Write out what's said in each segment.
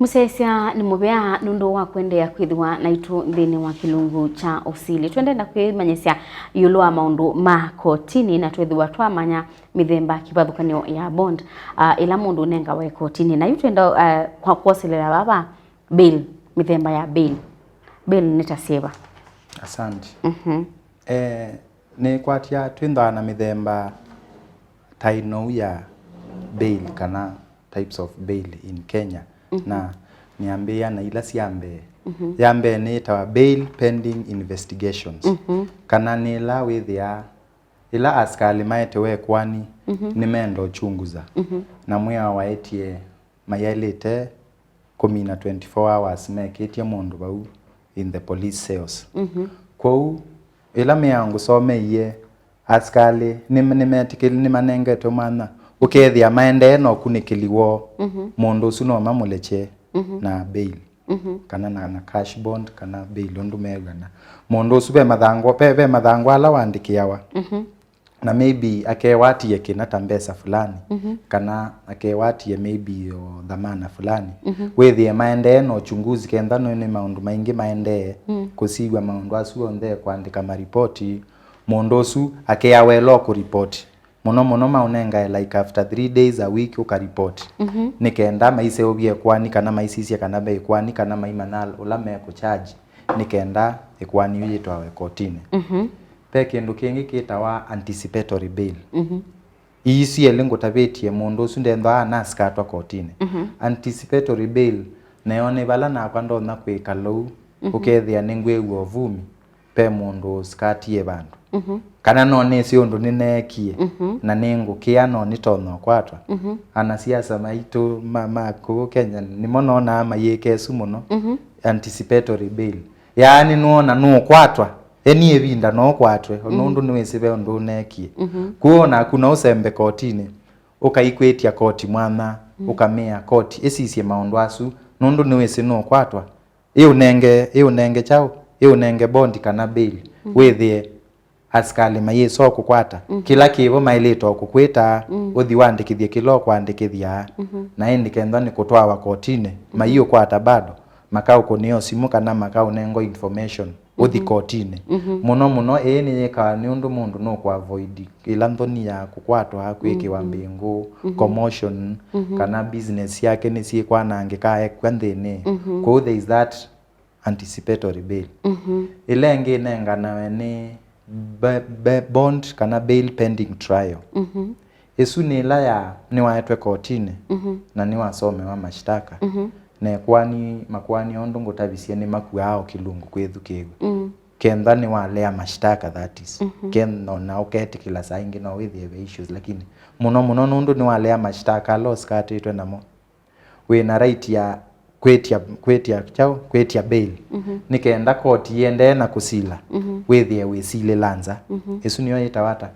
Musesia ni mubea nundu wa kwendea kwithwa na itu nthini wa kilungu cha Usili. Twendenda kwimanyisia Yiulu wa maundu ma kotini na twithwa twamanya mithemba kivathukanio ya bond ila mundu nenga wa kotini na twenda kwa kuoselera baba bail mithemba ya bail nitasieva. Asante. Ni kwatia twindwa na mithemba taino ya bail kana types of bail in Kenya. Na niambia na ila siambe yambe ni tawa bail pending investigations kana nila withia ila askali maete we kwani nimendo chunguza na mwya waetie mayelite 24 hours meketie mundu bau in the police cells kwa ila miangu someye askali nimetikili nimanengeto mana ukethia maende no kunikiliwo mundu usu no mamuleche na bail kana na cash bond kana bail ondu megana mundu usu be mathango ala wandikiawa na maybe akewatie kinata mbesa fulani kana akewatie maybe o dhamana fulani wethie maende no chunguzi kenda no ni maundu maingi maende kusigwa maundu asu onde kuandika maripoti mundu usu akeyawelo ku report muno maunenga like after 3 days a week uka report nikenda maise obie kwani kana maisisia kana be kwani kana maimanal ulame ku charge nikenda ekwani yitwa we kotini peke ndu kingi kitawa anticipatory bail isi elengo tabetie mundu sundenda na skatwa kotini anticipatory bail neone bala na kwando na kwikalo ukethia ningwe ovumi pe mundu skatie bandu kana no nesi undu ninekie na ningu kia no nitono kwatwa ana siasa maitu mama ko Kenya ni mono na mayekesu muno anticipatory bail yani nuona no kwatwa eni evinda no kwatwe nundu niwesibe undu nekie kuona kuna usembe kotini ukaikwetia koti mwana ukamea koti esisie maundu asu nundu niwesi no kwatwa nenge chao nenge bondi kana bail wethie askali mayeso kukwata kila kivo maileto kukweta uthi wandikithie kilo kwandikithia na indi kenda ni kutwawa kotini maiyo kwata bado makao kunio simu kana makao nengo information uthi kotini muno ni yeka ni undu mundu no kwa avoid ila nthoni ya kukwatwa hakwiki mbingu commotion kana business yake ni si kwanangika ekwandene kwa there is that anticipatory bail ile ngine ngana ni bond kana bail pending trial esu ni la ya ni waetwe kotini na ni wasome wa mashtaka na makwani ondo ngotabisie ni makuao kilungu kwethu kewe kenda ni wale mashtaka that is kenda na ukete kila saingi na with the issues lakini muno nundu ni wale mashtaka los kate itwe namo we na right ya kwetia bail nikenda koti yende na kusila wethie we sile lanza esu niyo itawata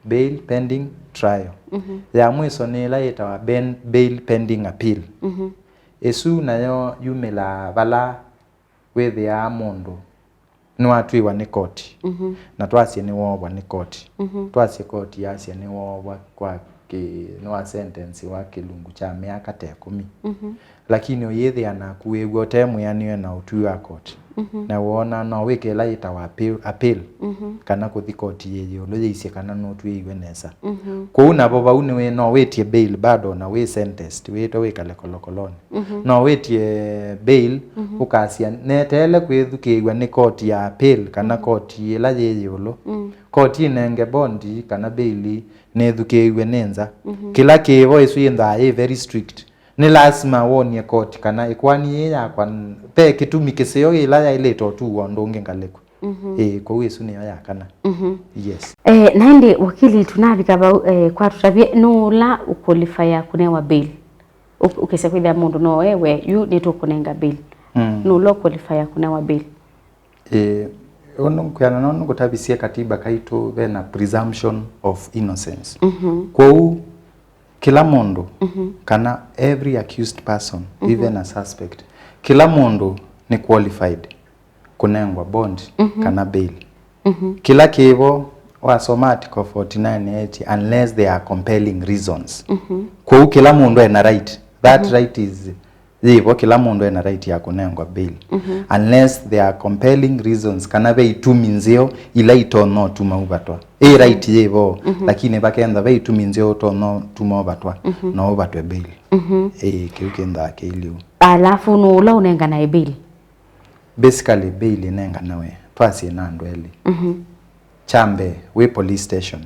bail pending trial ya mwiso ni la itawa bail pending appeal esu nayo yumela bala wethie amundu ni watwiwa ni koti na twasie ni wobwa ni koti twasie koti yasie ni wobwa kwa ni wa sentence wa kilungu cha miaka 10 lakini oyethia na kuegwo temu yani na utu wa court na wona no wike la ita wa appeal kana kuthi court yeyo lo yeise kana no tuigwe nesa kuuna baba une no wetie bail bado na we sentenced weto we kale kolokoloni no wetie bail ukasia netele kwethukigwa ni court ya appeal kana court yela yeyo lo court inenge bondi kana bail nethukigwe nenza kila kivo isu yenda very strict ni lazima wonie koti kana ikwani ya kwa pe kitumi kiseo ila ya ile totu ondonge ngaleko kwa wesu ni ya kana yes naende wakili tunabika ba kwa tutabie no la uqualify kunewa bail ukese kwithia mundu no wewe you need to kunenga bail no lo qualify kunewa bail ono kuyana nono kutabisie katiba kaito na presumption of innocence kwa kila mundu kana every accused person even a suspect kila mundu ni qualified kunengwa bond kana bail kila kivo wa article 4980 unless there are compelling reasons kwa kila mundu ena right that right is Yivo kila mundu ena right ya kunengwa bail unless there are compelling reasons kana be ituminzio ila itono tuma ubatwa right yivo lakini bakenda be ituminzio tono tuma ubatwa no ubatwe bail kiukenda kiliu alafu no ula unenga na bail basically bail inenga nawe twasi na ndweli chambe we police station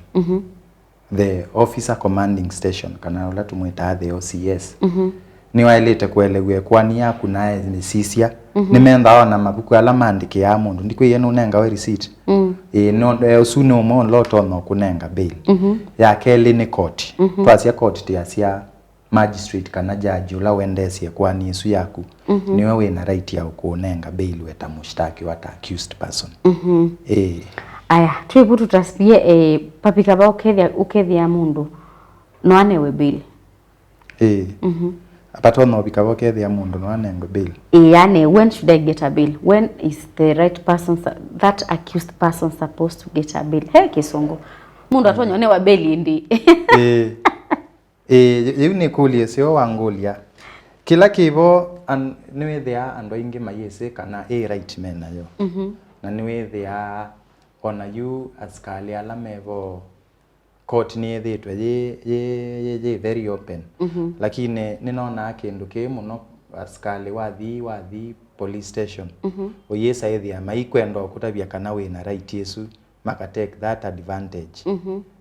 the officer commanding station kana ula tumwita the OCS ni wailete kuelewe kwani yaku naye ni sisia nimenda ona mabuku ala mandike ya mundu ndiko yenu unenga we receipt no suno mo loto no kunenga bail ya keli ni court twasia court tiasia magistrate kana judge ula wendesie kwani isu yaku niwe wina right ya kunenga bail weta mushtaki wata accused person aya twibutu taspie papika ba ukethia mundu no anewe bail apato no bikabo kethia mundu no anengo bail yani when should I get a bail? When is the right person that accused person supposed to get a bail? Hey kisongo mundu atonyone wa bail ndi yuni kulie sio wangulia kila kibo niwe thea ando ingi mayese kana right mena yo na niwe thea ona you askali ala mevo court ni thitwe ye very open lakini ninaona kindu ki muno askali wathi police station oyesa ethia maikwenda kutabia kana wina right yesu maka take that advantage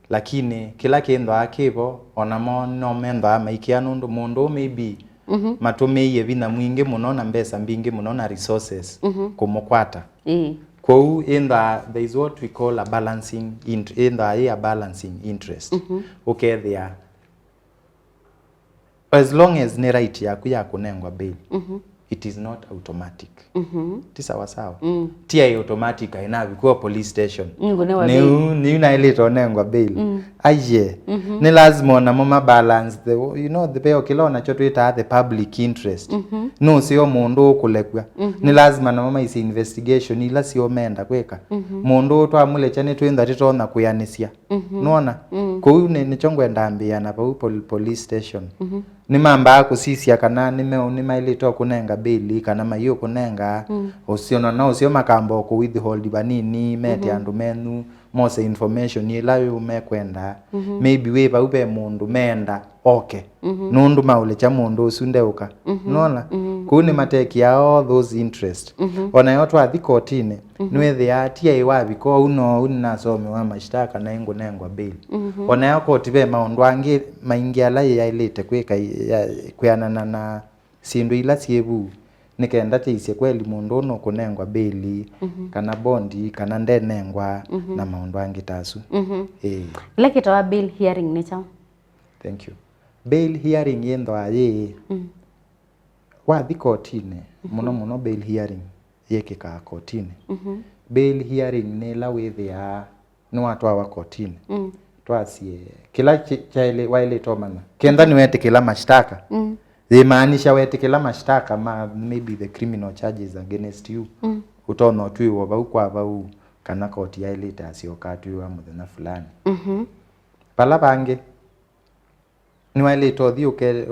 lakini kila kindu akibo ona no menda maikia nundu mundu maybe matumeiye vina mwingi muno na mbesa mbingi muno na resources kumukwata Kwa there is what we call a balancing balancing interest. Okay, there. As long as ni right ya kunengwa bail, it is not automatic. Tisa wasawa. Tia automatic ina bikuwa police station. Ni una ile tonengwa bail. Aje. Ni lazima na mama balance the pay okilo na choto ita the public interest. No sio mundu kulekwa. Ni lazima na mama isi investigation ila sio menda kweka. Mundu to amule chane twenda titona kuyanisia. Unaona? Kwa hiyo ni chongo ndambia na pa police station. Ni mamba kusisia kana ni maili to kunenga bail kana mayo kunenga usiona na usio makambo ku withhold banini mete andu menu mose information ila yo mekwenda maybe we ba ube mundu menda okay nundu maule cha mundu usundeuka unaona kuni mateki ya all those interest ona yoto athi kotine niwe the atia iwabi ko uno unasome wa mashtaka na ingo nengwa bail ona yako tibe maundu angi maingi ala ya ilete kweka kuyana na sindu ila siebu nikenda tise kweli mundu no kunengwa bail kana bondi kana ndenengwa na maundu angi tasu like to bail hearing ni chao. Thank you. Bail hearing yendo aye wathi kotine muno bail hearing yekika kotine bail hearing ne la withia no watu wa kotine twasie kila chaile waile tomana kenda ni wete kila mashtaka maanisha wete kila mashtaka maybe the criminal charges against you utono tu wo ba kwa ba kana koti ya ile tasio katu wa muthenya fulani pala bange ni wale to thiuke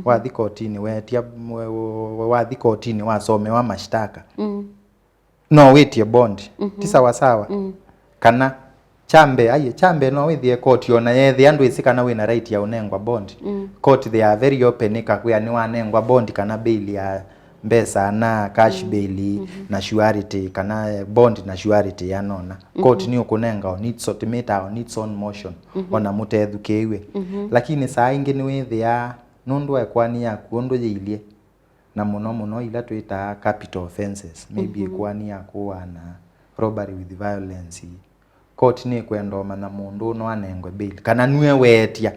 wathi kotini wetia wathi kotini wasome wa mashtaka no wetie bond tisa wasawa kana chambe no withie court yona yethi andu isikana wina right ya unengwa bond court they are very open ikakuya ni wanengwa bond kana bail ya mbesa na cash bail na surety kana bond na surety ya nona court ni ukunenga on its ultimate on its own motion ona mutethukiwe lakini saa ingi ni withia nundu ekwani ya kuondo yilie na muno ila tuita capital offenses maybe ekwani ya kuwa na robbery with violence court ni kwendoma na mundu no anengwe bail kana niwe wetia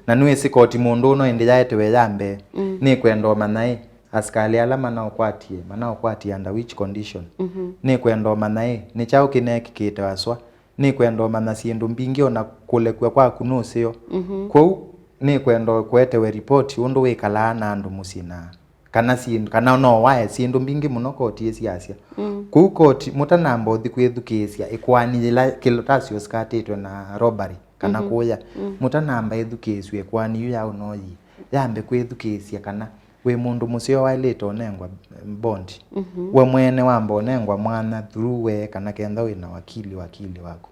na niwe si court mundu no ende yaete we yambe ni kwendoma nae askali ala manao kwatie under which condition ni kwendoma nae ni chao kineki kitawaswa ni kwendoma na sindu mbingi ona kulekwa kwa kunusio kwa ni kwendo kwete we report undu wikala na andu musina kana sindu kana no wae sindu mbingi muno koti esiasia ku koti mutanamba uthi kwithukisia ikwani ila kilotasio skatitwe na robbery kana kuya mutanamba ithukiswe kwani yu ya unoyi yambe kwithukisia kana we mundu musio wailite onengwa bond we mwene wamba onengwa mwana through we kana kenda wina wakili wako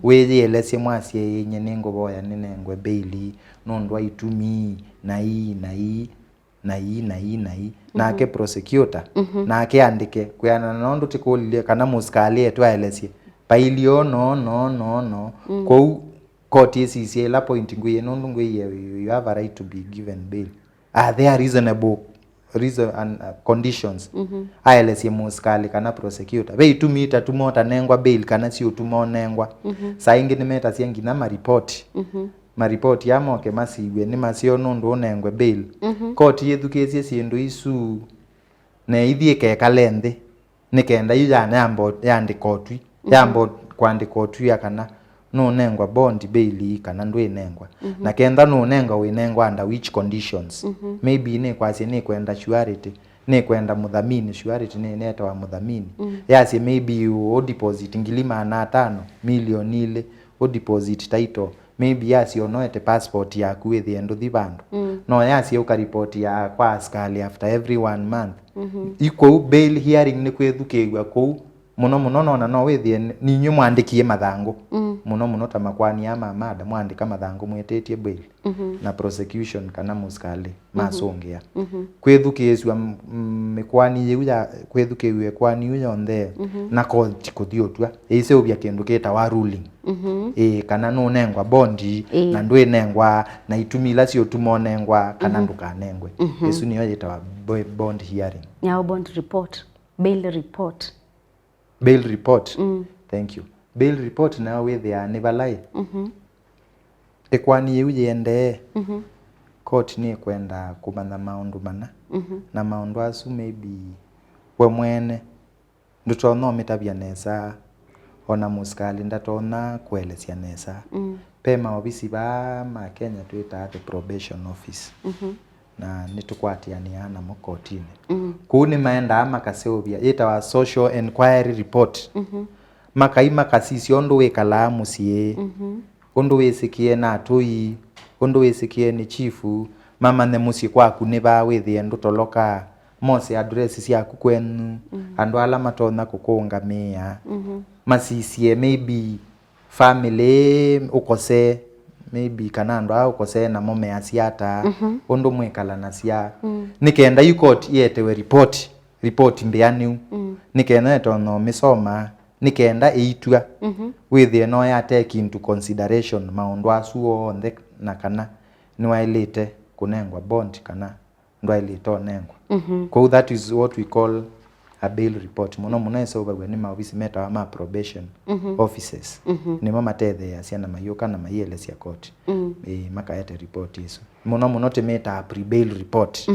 weyelesie mwasie yenye ningo boya ninengwe baili nondwa itumi na hii nake prosecutor nake andike kuyana nondo tikulilie kana muskalie twaelesie pailio no ko court is la point nguye nondo nguye you have a right to be given bail there are reasonable and conditions aelesie muskali kana prosecutor be itumita tumota nengwa bail kana si utumonengwa saingi nimeta siengi na maripoti yamoke masiwe ni masio nundu unengwe bail court yethukesie sindu isu na ithieke kalende nikenda yane ambo yandikotwi yambo kwandikotwi kana no nengwa bond bail kana ndwe nengwa na kenda no nenga we nengwa under which conditions maybe ne kwasi ne kwenda surety ne kwenda mudhamini surety ne neta wa mudhamini yasi maybe you deposit ngilima na 5 milioni ile o deposit title maybe yasi onoete passport yaku with the end of the band no yasi ukaripoti ya kwa askali after every 1 month iko bail hearing ni kwethukegwa ko muno no withie ni nyu mwandikie mathangu muno tamakwani ya mamada mwandika mathangu mwetetie bail na prosecution kana muskali masongia kwethukeswa mikwani yuya kwethukewe kwani yuya onde na court kuthiotwa ise ubya kindu kita wa ruling kana no nengwa bondi na ndwe nengwa na itumila sio tumonengwa kana ndukanengwe isu niyo yita bond hearing ya bond report bail report thank you bail report na we there never lie ekwani yende court ni kwenda kumana maundu mana na maundu asu maybe we mwene ndutona mitabia nesa ona muskali ndatona kuelesia nesa pema obisi ba ma Kenya tuita the probation office na nitukwatianiana mukotini kuni maenda ama kaseobia ita wa social inquiry report makaima kasisi ondo wekala musie ondo wesikie na atoi ondo wesikie ni chifu mama ne musie kwaku ne ba withie ndutoloka mose address yaku kwenu andu ala matona kukungamia masisie maybe family ukose maybe kanando au kose na mome asiata ondo mwekala nasia nikenda you court yetewe report mbianu nikenda tono misoma nikenda eitwa withie no ya take into consideration maundu asu onde na kana niwailite kunengwa bond kana ndwailite onengwa so that is what we call a bail report muno eso bagwe ni maofisi meta wa ma probation officers ni mama tethe ya siana mayoka na mayele sia court makaete report hizo muno temeta pre bail report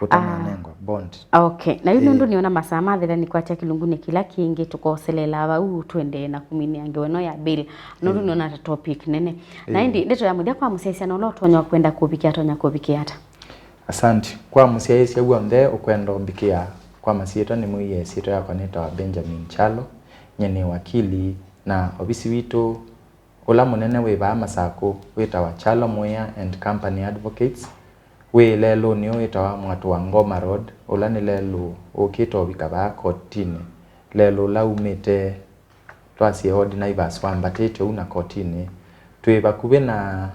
utananengwa bond okay na yuno ndo niona masaa mathira ni kwacha kilunguni kila kingi tukoselela ba twende na kumini angeweno ya bail ndo niona ta topic nene na indi ndeto ya mudia kwa musesia no lo tonya kwenda kubikia tonya kubikia hata asante kwa musesia gwonde ukwenda mbikia kwa masieto ni muiye sito ya kwaneta wa Benjamin Chalo nyene wakili na obisi wito ola munene we ba masako weta wa Chalo Moya and Company Advocates we lelo ni weta wa mwatu wa Ngoma Road ola ni lelo okito bikaba kotini lelo la umete twasi ordinary baswamba tete una kotini tweba kube na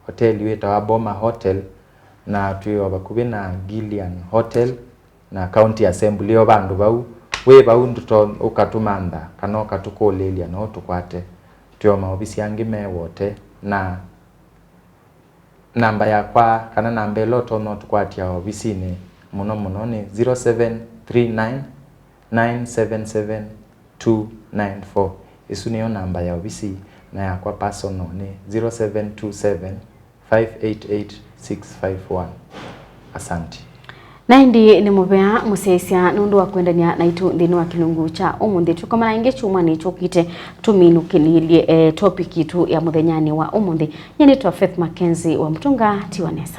hotel weta wa Boma Hotel na tweba kube na Gillian Hotel na county assembly obandu bau we baundu ukatumanda kana ukatukolelia no tukwate tyo maobisi yangi mewote na namba yakwa kana namba loto no tukwatia obisini muno ni 0739777294 isu niyo namba ya obisi na yakwa personal ni 0727588651 asante Naindi ni mubea musesia nundu wa kwendania na itu ndini wa kilungu cha umundi tukomana inge chuma ni chukite tuminu kinilie topic itu ya muthenyani wa umundi nyeni twa Faith Mackenzie wa Mtunga Tiwanesa.